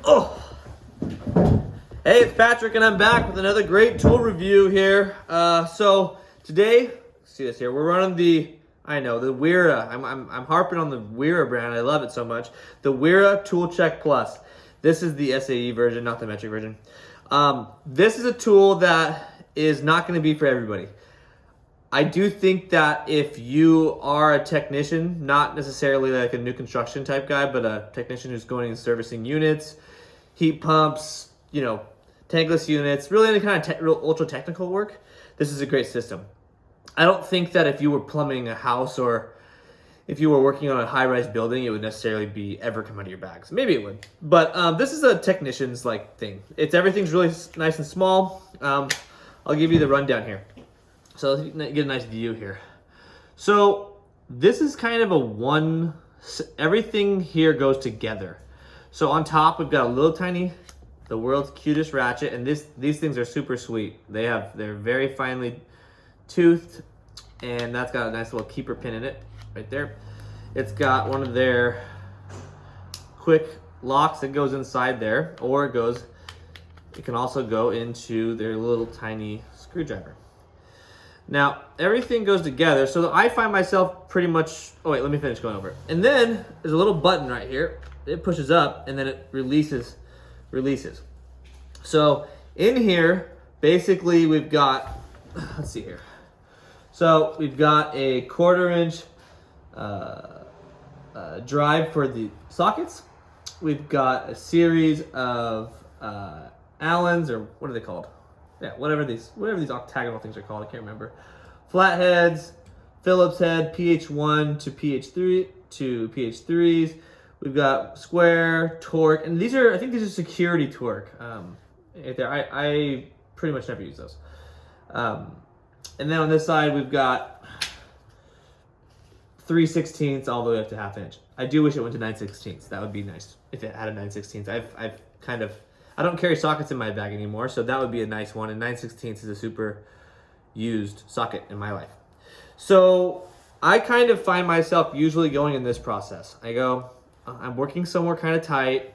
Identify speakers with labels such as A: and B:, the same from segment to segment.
A: Oh! Hey, it's Patrick, and I'm back with another great tool review here. So today, see this here. We're running the Wera. I'm harping on the Wera brand. I love it so much. The Wera Tool Check Plus. This is the SAE version, not the metric version. This is a tool that is not going to be for everybody. I do think that if you are a technician, not necessarily like a new construction type guy, but a technician who's going and servicing units, heat pumps, tankless units, really any kind of real ultra technical work, this is a great system. I don't think that if you were plumbing a house or if you were working on a high-rise building, it would necessarily be ever come out of your bags. Maybe it would, but this is a technician's thing. Everything's really nice and small. I'll give you the rundown here. So let's get a nice view here. So this is kind of everything here goes together. So on top, we've got a little tiny, the world's cutest ratchet, and these things are super sweet. They're very finely toothed, and that's got a nice little keeper pin in it right there. It's got one of their quick locks that goes inside there, or it can also go into their little tiny screwdriver. Now, everything goes together, so that I find myself pretty much, oh wait, let me finish going over it. And then, there's a little button right here. It pushes up, and then it releases. So, in here, basically we've got, let's see here. So, we've got a 1/4 inch drive for the sockets. We've got a series of Allens, or what are they called? Yeah, whatever these octagonal things are called, I can't remember. Flatheads, Phillips head, PH1 to PH3 to PH3s. We've got square, torque, and I think these are security torque. Right there, I pretty much never use those. And then on this side, we've got 3/16 all the way up to 1/2 inch. I do wish it went to 9/16. That would be nice if it had a 9/16. I don't carry sockets in my bag anymore, so that would be a nice one. And 9/16 is a super used socket in my life. So I kind of find myself usually going in this process. I'm working somewhere kind of tight,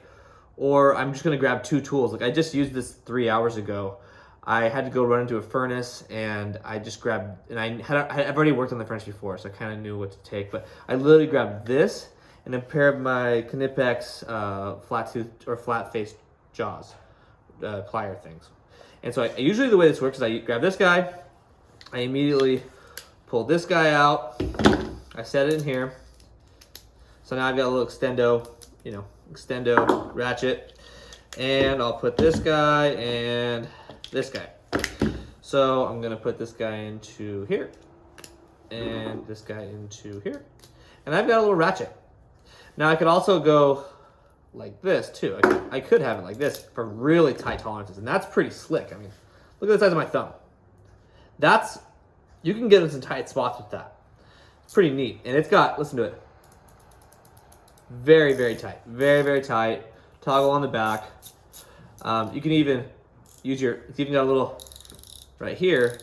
A: or I'm just gonna grab 2 tools. I just used this 3 hours ago. I had to go run into a furnace, and I just grabbed, and I've already worked on the furnace before, so I kind of knew what to take. But I literally grabbed this and a pair of my Knipex flat tooth or flat face jaws, plier things. And so usually the way this works is I grab this guy, I immediately pull this guy out, I set it in here. So now I've got a little extendo ratchet, and I'll put this guy and this guy. So I'm gonna put this guy into here, and this guy into here, and I've got a little ratchet. Now I could also go like this too. I could have it like this for really tight tolerances, and that's pretty slick. I mean, look at the size of my thumb. You can get in some tight spots with that. It's pretty neat, and it's got, listen to it, very, very tight, very, very tight. Toggle on the back. You can even use it's even got a little right here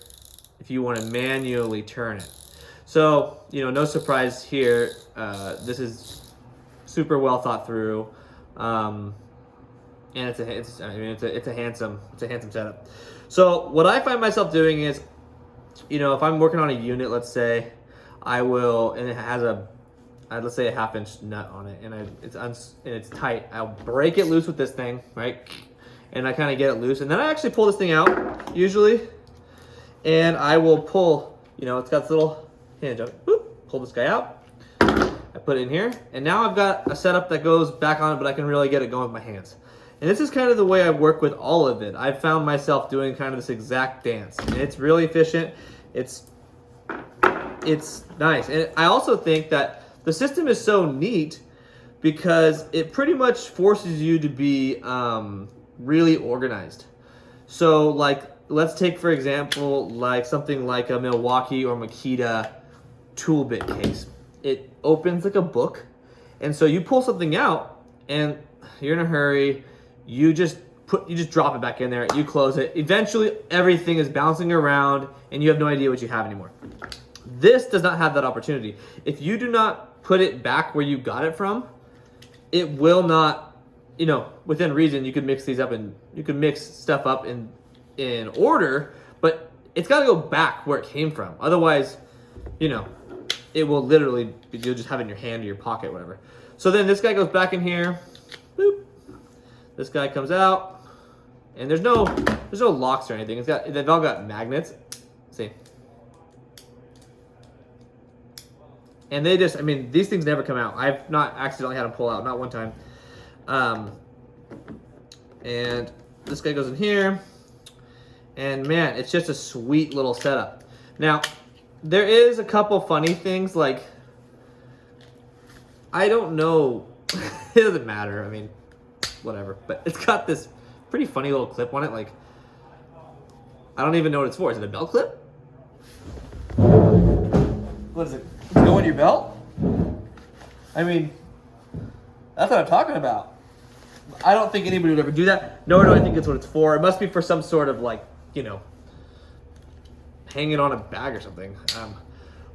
A: if you want to manually turn it. So, no surprise here. This is super well thought through. And it's a handsome setup. So what I find myself doing is, if I'm working on a unit, let's say, and it has let's say a 1/2 inch nut on it, and it's tight. I'll break it loose with this thing, right? And I kind of get it loose, and then I actually pull this thing out usually, and I will pull. It's got this little hinge. Pull this guy out. I put it in here, and now I've got a setup that goes back on it, but I can really get it going with my hands. And this is kind of the way I work with all of it. I've found myself doing kind of this exact dance, and it's really efficient. It's nice. And I also think that the system is so neat because it pretty much forces you to be really organized. So let's take, for example, something like a Milwaukee or Makita tool bit case. It opens like a book, and so you pull something out and you're in a hurry, you just drop it back in there, you close it. Eventually everything is bouncing around and you have no idea what you have anymore. This does not have that opportunity. If you do not put it back where you got it from, it will not you know, within reason, you could mix these up and you could mix stuff up in order, but it's got to go back where it came from. Otherwise, you know, it will literally, you'll just have it in your hand or your pocket, whatever. So then this guy goes back in here. Boop. This guy comes out, and there's no locks or anything. They've all got magnets. See. And they just, I mean, these things never come out. I've not accidentally had them pull out, not one time. And this guy goes in here. And man, it's just a sweet little setup. Now, there is a couple funny things, like, I don't know, it doesn't matter, I mean, whatever. But it's got this pretty funny little clip on it, like, I don't even know what it's for. Is it a belt clip? What is it? Does it go in your belt? I mean, that's what I'm talking about. I don't think anybody would ever do that, nor do I think it's what it's for. It must be for some sort of, like, you know, hanging on a bag or something.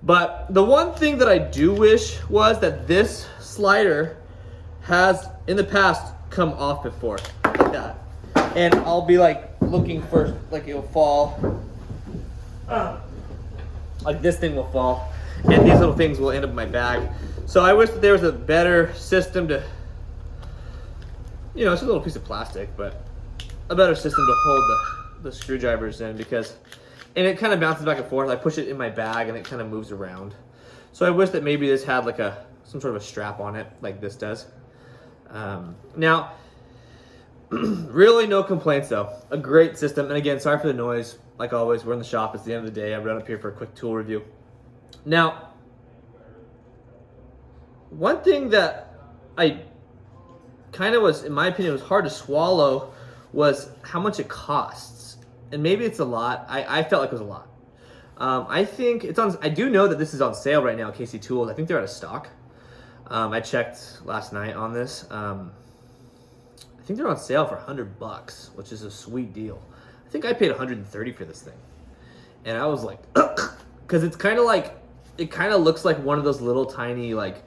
A: But the one thing that I do wish was that this slider has, in the past, come off before, like that. And I'll be like looking for, like, it'll fall. Like this thing will fall. And these little things will end up in my bag. So I wish that there was a better system to, you know, it's a little piece of plastic, but a better system to hold the screwdrivers in, because, and it kind of bounces back and forth. I push it in my bag and it kind of moves around. So I wish that maybe this had like some sort of a strap on it like this does. Now, really no complaints though. A great system. And again, sorry for the noise. Like always, we're in the shop. It's the end of the day. I run up here for a quick tool review. Now, one thing that I kind of was, in my opinion, was hard to swallow was how much it costs. And maybe it's a lot. I felt like it was a lot. I think it's on, I do know that this is on sale right now at KC Tools. I think they're out of stock. I checked last night on this. I think they're on sale for $100, which is a sweet deal. I think I paid $130 for this thing. And I was like, because it's kind of like, it kind of looks like one of those little tiny like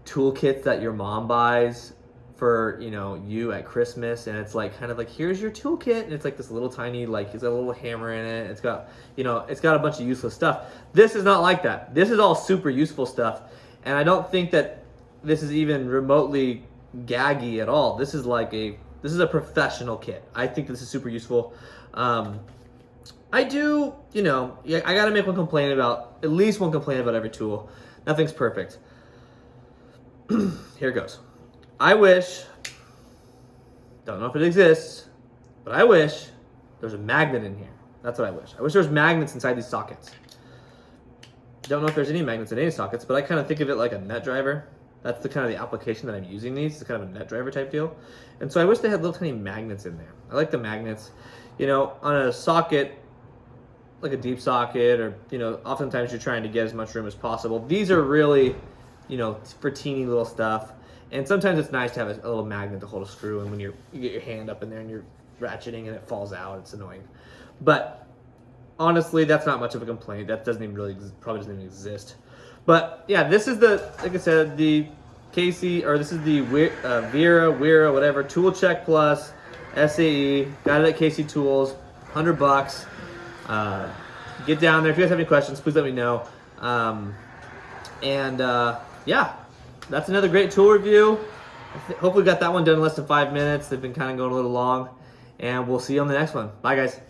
A: toolkits that your mom buys for, you know, you at Christmas. And it's like, kind of like, here's your toolkit. And it's like this little tiny, like, it's got a little hammer in it. It's got, you know, it's got a bunch of useless stuff. This is not like that. This is all super useful stuff. And I don't think that this is even remotely gaggy at all. This is like this is a professional kit. I think this is super useful. I do, you know, I gotta make at least one complaint about every tool. Nothing's perfect. Here it goes. I wish, don't know if it exists, but I wish there's a magnet in here. That's what I wish. I wish there was magnets inside these sockets. Don't know if there's any magnets in any sockets, but I kind of think of it like a nut driver. That's the kind of the application that I'm using these. It's kind of a nut driver type deal. And so I wish they had little tiny magnets in there. I like the magnets. You know, on a socket, like a deep socket, or, you know, oftentimes you're trying to get as much room as possible. These are really, you know, for teeny little stuff. And sometimes it's nice to have a little magnet to hold a screw, and when you get your hand up in there and you're ratcheting and it falls out, it's annoying. But honestly, that's not much of a complaint. That doesn't even really, probably doesn't even exist. But yeah, this is the, like I said, the KC, or this is the Wera, whatever, Tool Check Plus, SAE, got it at KC Tools, $100. Get down there. If you guys have any questions, please let me know. Yeah, that's another great tool review. Hopefully got that one done in less than 5 minutes. They've been kind of going a little long. And we'll see you on the next one. Bye, guys.